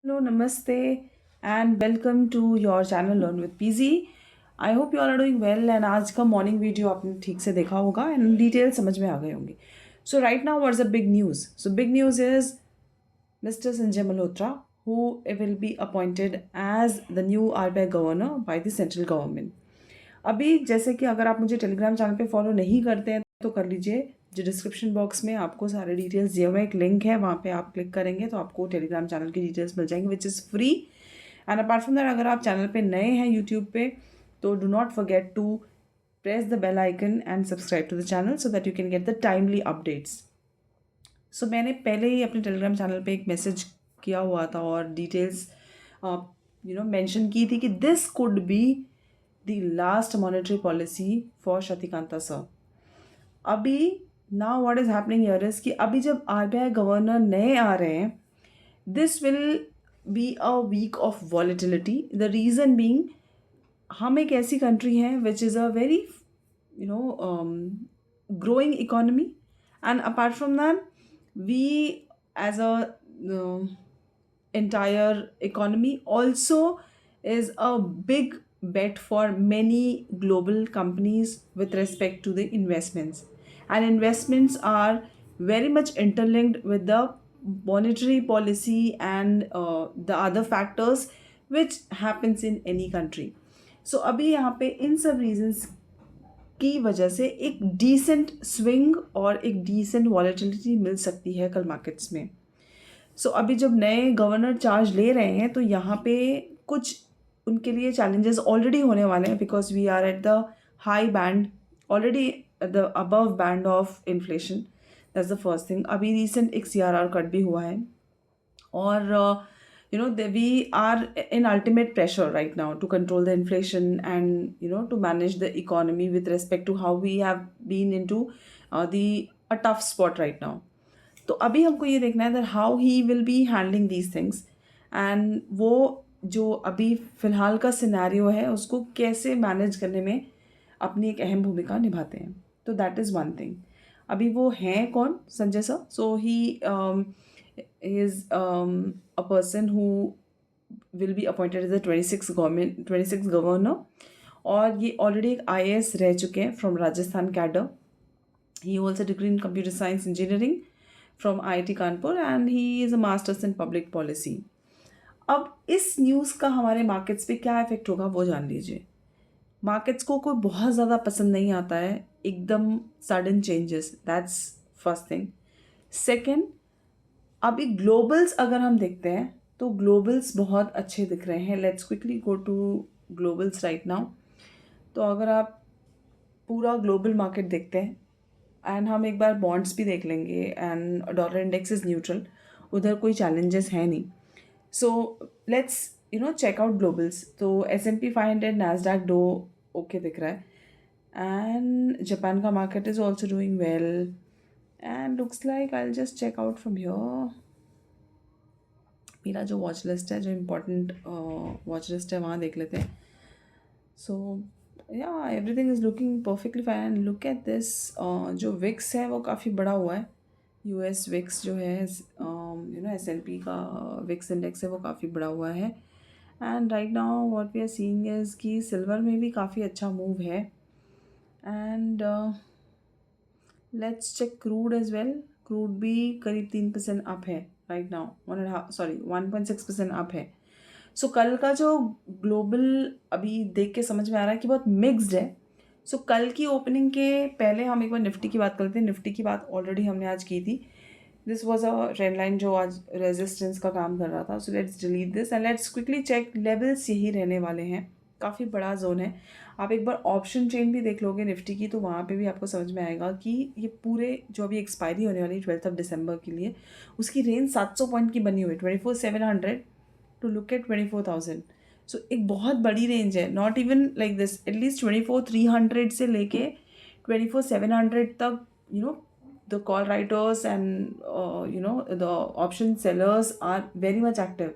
Hello, namaste, and welcome to your channel Learn with PZ. I hope you all are doing well and आज का morning video आपने ठीक से देखा होगा एंड डिटेल समझ में आ गए होंगे. So right now what's the big news? So big news is Mr. Sanjay Malhotra who will be appointed as the new RBI governor by the central government. अभी जैसे कि अगर आप मुझे टेलीग्राम चैनल पे फॉलो नहीं करते हैं तो कर लीजिए. जो डिस्क्रिप्शन बॉक्स में आपको सारे डिटेल्स दिए हुए एक लिंक है, वहाँ पे आप क्लिक करेंगे तो आपको टेलीग्राम चैनल की डिटेल्स मिल जाएंगी which is free. And apart from that अगर आप चैनल पे नए हैं यूट्यूब पे तो do not forget to press the bell icon and subscribe to the channel so that you can get the timely updates. So मैंने पहले ही अपने टेलीग्राम चैनल पे एक मैसेज किया हुआ था और डिटेल्स मेंशन की थी कि this could be the last monetary policy for Shaktikanta sir. अभी now what is happening here is कि अभी जब आरबीआई गवर्नर नए आ रहे हैं this will be a week of volatility. The reason being हम एक ऐसी कंट्री हैं which is a very growing economy, and apart from that we as a entire economy also is a big bet for many global companies with respect to the investments, and investments are very much interlinked with the monetary policy and the other factors which happens in any country. So अभी यहाँ पे इन सब reasons की वजह से एक decent swing और एक डिसेंट वॉलेटिलिटी मिल सकती है कल मार्केट्स में. सो अभी जब नए गवर्नर चार्ज ले रहे हैं तो यहाँ पे कुछ उनके लिए चैलेंजेस ऑलरेडी होने वाले हैं because we are at the high band already at the above band of inflation. That's the first thing. अभी रिसेंट एक CRR कट भी हुआ है और we are in ultimate pressure right now to control the inflation and to manage the economy with respect to how we have been into the a tough spot right now. तो अभी हमको ये देखना है that how he will be handling these things and वो जो अभी फ़िलहाल का सिनेरियो है उसको कैसे मैनेज करने में अपनी एक अहम भूमिका निभाते हैं. तो दैट इज़ वन थिंग. अभी वो हैं कौन? Sanjay sir. So he is a person who will be appointed as the 26 governor और ये ऑलरेडी एक IAS रह चुके हैं from Rajasthan cadre. He holds a degree in computer science engineering from IIT Kanpur and he is a master's in public policy. अब इस news का हमारे मार्केट्स पे क्या इफेक्ट होगा वो जान लीजिए. मार्केट्स को कोई बहुत ज़्यादा पसंद नहीं आता है एकदम sudden changes. That's first thing. Second, अभी ग्लोबल्स अगर हम देखते हैं तो ग्लोबल्स बहुत अच्छे दिख रहे हैं. Let's quickly go to globals right now. तो अगर आप पूरा ग्लोबल मार्केट देखते हैं एंड हम एक बार बॉन्ड्स भी देख लेंगे and dollar index is neutral, उधर कोई चैलेंजेस हैं नहीं. So let's check out globals. तो S&P 500 नैस्डैक दो ओके दिख रहा है एंड जापान का market is also doing well and looks like I will just check out from here. मेरा जो वॉच लिस्ट है, जो इम्पोर्टेंट वॉच लिस्ट है, वहाँ देख लेते हैं. सो या everything is looking perfectly fine. Look at this. जो विक्स है वो काफ़ी बड़ा हुआ है. US विक्स जो है S&P का विक्स इंडेक्स है वो काफ़ी बड़ा हुआ है. And right now what we are seeing is कि सिल्वर में भी काफ़ी अच्छा मूव है. And let's check crude as well. Crude भी करीब 3% अप है राइट नाउ. 1.6% अप है. सो कल का जो ग्लोबल अभी देख के समझ में आ रहा है कि बहुत मिक्स्ड है. सो कल की ओपनिंग के पहले हम एक बार निफ्टी की बात करते हैं. निफ्टी की बात ऑलरेडी हमने आज की थी. This was a trend line जो आज रेजिस्टेंस का काम कर रहा था. So let's delete this and let's quickly check. Levels यही रहने वाले हैं. काफ़ी बड़ा जोन है. आप एक बार ऑप्शन चेन भी देख लोगे निफ्टी की तो वहाँ पे भी आपको समझ में आएगा कि ये पूरे जो अभी एक्सपायरी होने वाली 12 दिसंबर के लिए उसकी रेंज 700 पॉइंट की बनी हुई है. 24,700 टू लुक एट 24,000. सो एक बहुत बड़ी रेंज है. Not even like this. At least 24,300 से लेके 24,700 तक the call writers and the option sellers are very much active.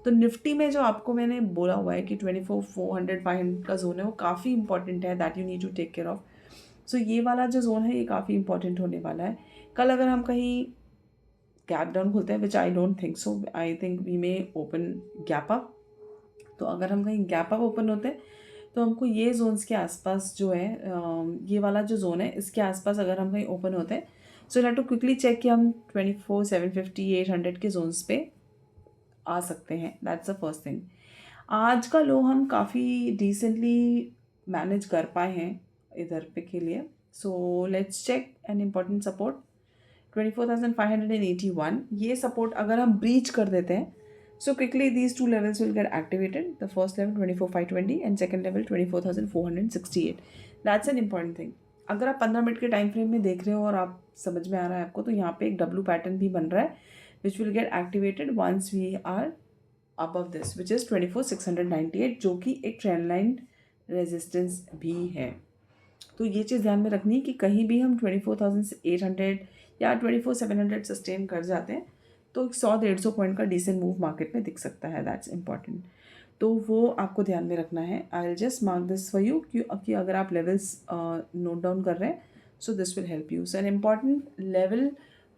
तो निफ्टी में जो आपको मैंने बोला हुआ है कि 24,400 500 का जोन है वो काफ़ी इंपॉर्टेंट है. That you need to take care of. So ये वाला जो जोन है ये काफ़ी इंपॉर्टेंट होने वाला है. कल अगर हम कहीं गैप डाउन खुलता है, which I don't think so, I think we may open gap up. तो अगर हम कहीं गैप अप ओपन होते हैं तो हमको ये जोन्स के आसपास जो है, ये वाला जो जोन है इसके आसपास अगर हम कहीं ओपन होते हैं, so have to quickly check कि हम 24, 750, 800 के जोन्स पे आ सकते हैं। That's the first thing. आज का लो हम काफ़ी डिसेंटली मैनेज कर पाए हैं इधर पे के लिए। So let's check an important support 24,581। ये सपोर्ट अगर हम ब्रीच कर देते हैं, so quickly these two levels will get activated. The first level 24,520 and second level 24,468। That's an important thing. अगर आप 15 मिनट के टाइम फ्रेम में देख रहे हो और आप समझ में आ रहा है आपको, तो यहाँ पे एक डब्लू पैटर्न भी बन रहा है which will get activated once we are above this, which is 24,698, जो कि एक ट्रेंड लाइन रेजिस्टेंस भी है। तो ये चीज़ ध्यान में रखनी है कि कहीं भी हम 24,800 या 24,700 सस्टेन कर जाते हैं तो 100-150 पॉइंट का डिसेंट मूव मार्केट में दिख सकता है। That's important. तो वो आपको ध्यान में रखना है। आई will just mark this for you कि अगर आप लेवल्स नोट डाउन कर रहे हैं, so this will help you. So an important level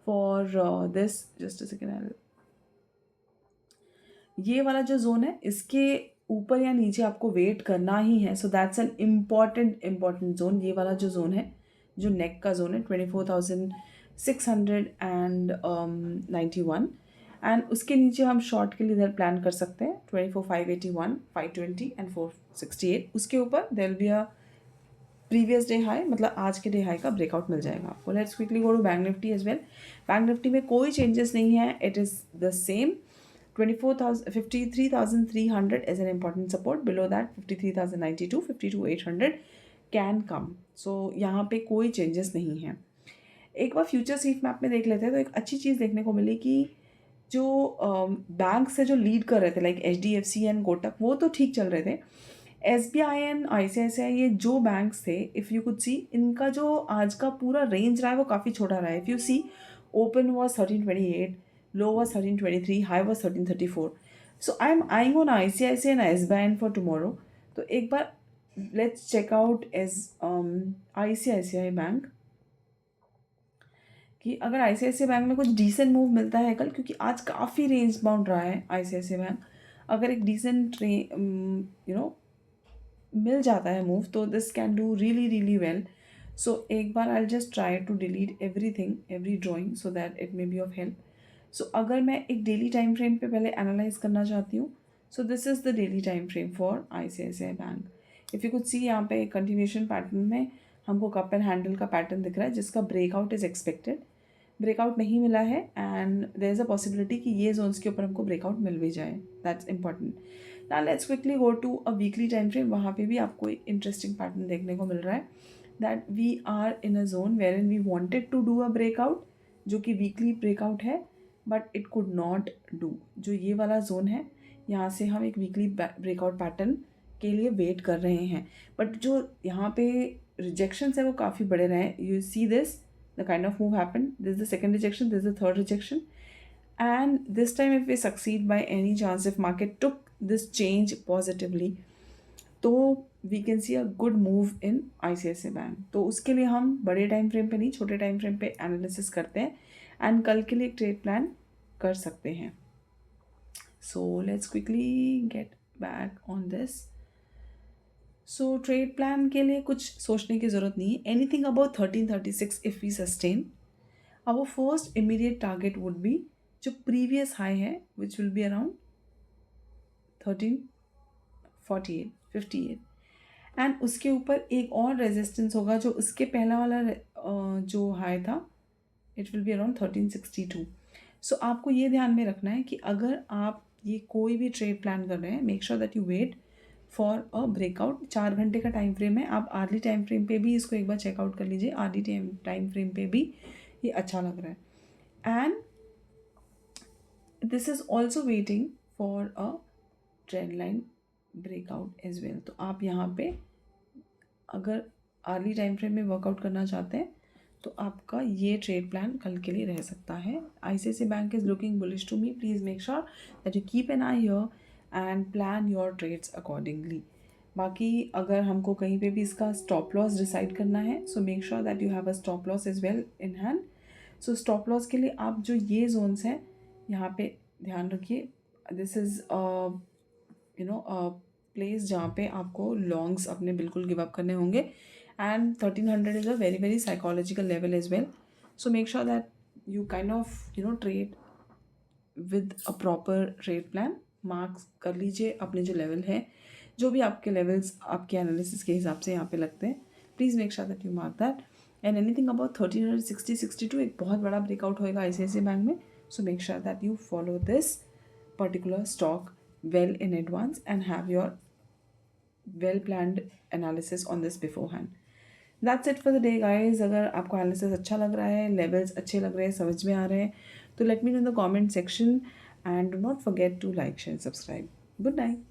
for this, just a second, ये वाला जो जोन है इसके ऊपर या नीचे आपको वेट करना ही है। So that's an important zone. ये वाला जो जोन है, जो नेक का जोन है, 24,691, एंड उसके नीचे हम शॉर्ट के लिए इधर प्लान कर सकते हैं 24,581, 520 एंड 468। उसके ऊपर there will be a previous day high, मतलब आज के डे हाई का ब्रेकआउट मिल जाएगा आपको। Let's quickly go to bank Nifty as well. Bank Nifty में कोई चेंजेस नहीं है, it is the same. 53,300 is an important support. Below that 53,092, 52,800 can come. So यहाँ पे कोई चेंजेस नहीं है। एक बार फ्यूचर सीट मैप में देख लेते हैं तो एक अच्छी चीज़ देखने को मिली कि जो बैंक से जो लीड कर रहे थे लाइक HDFC एंड कोटक, वो तो ठीक चल रहे थे। SBI एंड ICICI, ये जो बैंक्स थे, इफ़ यू कुड सी, इनका जो आज का पूरा रेंज रहा है वो काफ़ी छोटा रहा है। If you see, open was 1328, low was 1323, high was 1334. So I'm eyeing on ICICI and SBI for tomorrow. तो एक बार let's check out as ICICI bank, कि अगर ICICI बैंक में कुछ डिसेंट मूव मिलता है कल, क्योंकि आज काफ़ी रेंज बाउंड रहा है ICICI बैंक। अगर एक डिसेंट मिल जाता है मूव, तो this can do really well. So एक बार I just try to delete everything, every drawing, so that it may be of help. So अगर मैं एक डेली टाइम फ्रेम पे पहले एनालाइज करना चाहती हूँ, so this is the daily time frame for ICICI bank. If you could see, यहाँ पे कंटिन्यूशन पैटर्न में हमको कप एंड हैंडल का पैटर्न दिख रहा है जिसका ब्रेकआउट इज़ एक्सपेक्टेड। ब्रेकआउट नहीं मिला है and there is a possibility कि ये जोन्स के ऊपर हमको ब्रेकआउट मिल भी जाए। That's important. Now let's quickly go to a weekly time frame. वहाँ पे भी आपको एक इंटरेस्टिंग पैटर्न देखने को मिल रहा है that we are in a zone wherein we wanted to do a breakout, जो कि वीकली ब्रेकआउट है, but it could not do. जो ये वाला जोन है, यहाँ से हम एक वीकली ब्रेकआउट पैटर्न के लिए वेट कर रहे हैं, बट जो यहाँ पे रिजेक्शंस है वो काफ़ी बड़े रहे हैं। You see this, the kind of move happened. This is the second rejection, this is the third rejection, and this time if we succeed by any chance, if market took this change positively, तो we can see a good move in ICICI bank. तो उसके लिए हम बड़े time frame पे नहीं, छोटे time frame पे एनालिसिस करते हैं एंड कल के लिए एक ट्रेड प्लान कर सकते हैं। So let's quickly get back on this. So trade plan के लिए कुछ सोचने की ज़रूरत नहीं है। Anything about 1336 if we sustain, our first immediate target would be जो प्रीवियस हाई है which will be around 1348, 58, and उसके ऊपर एक और रेजिस्टेंस होगा जो उसके पहला वाला जो हाई था, इट विल बी अराउंड 1362। सो आपको ये ध्यान में रखना है कि अगर आप ये कोई भी ट्रेड प्लान कर रहे हैं, make sure that you wait for a breakout. 4 घंटे का टाइम फ्रेम है, आप आर्ली टाइम फ्रेम पे भी इसको एक बार चेकआउट कर लीजिए। आर्ली टाइम फ्रेम पे भी ये अच्छा लग रहा है and this is also waiting for a trend line breakout as well. तो आप यहाँ पे अगर आर्ली टाइम फ्रेम में वर्कआउट करना चाहते हैं तो आपका ये ट्रेड प्लान कल के लिए रह सकता है। ICICI bank is looking bullish to me. Please make sure that you keep an eye here and plan your trades accordingly. बाकी अगर हमको कहीं पे भी इसका स्टॉप लॉस डिसाइड करना है, so make sure that you have a stop loss as well in hand. सो स्टॉप लॉस के लिए आप जो ये जोन्स हैं यहाँ पे ध्यान रखिए, दिस इज़ प्लेस जहाँ पे आपको लॉन्ग्स अपने बिल्कुल गिव अप करने होंगे, and 1300 is a very very psychological level as well. So make sure that you kind of trade with a proper trade plan. Marks कर लीजिए अपने जो लेवल है, जो भी आपके लेवल्स आपके एनालिसिस के हिसाब से यहाँ पे लगते हैं. Please make sure that you mark that. And anything about 1360-62 एक बहुत बड़ा ब्रेकआउट होएगा ICICI बैंक में. सो make sure that you follow this particular stock well in advance and have your well planned analysis on this beforehand. That's it for the day guys. अगर आपको analysis अच्छा लग रहा है, लेवल्स अच्छे लग रहे हैं, समझ में आ रहे हैं, तो let me know in the comment section, and do not forget to like share subscribe. Good night.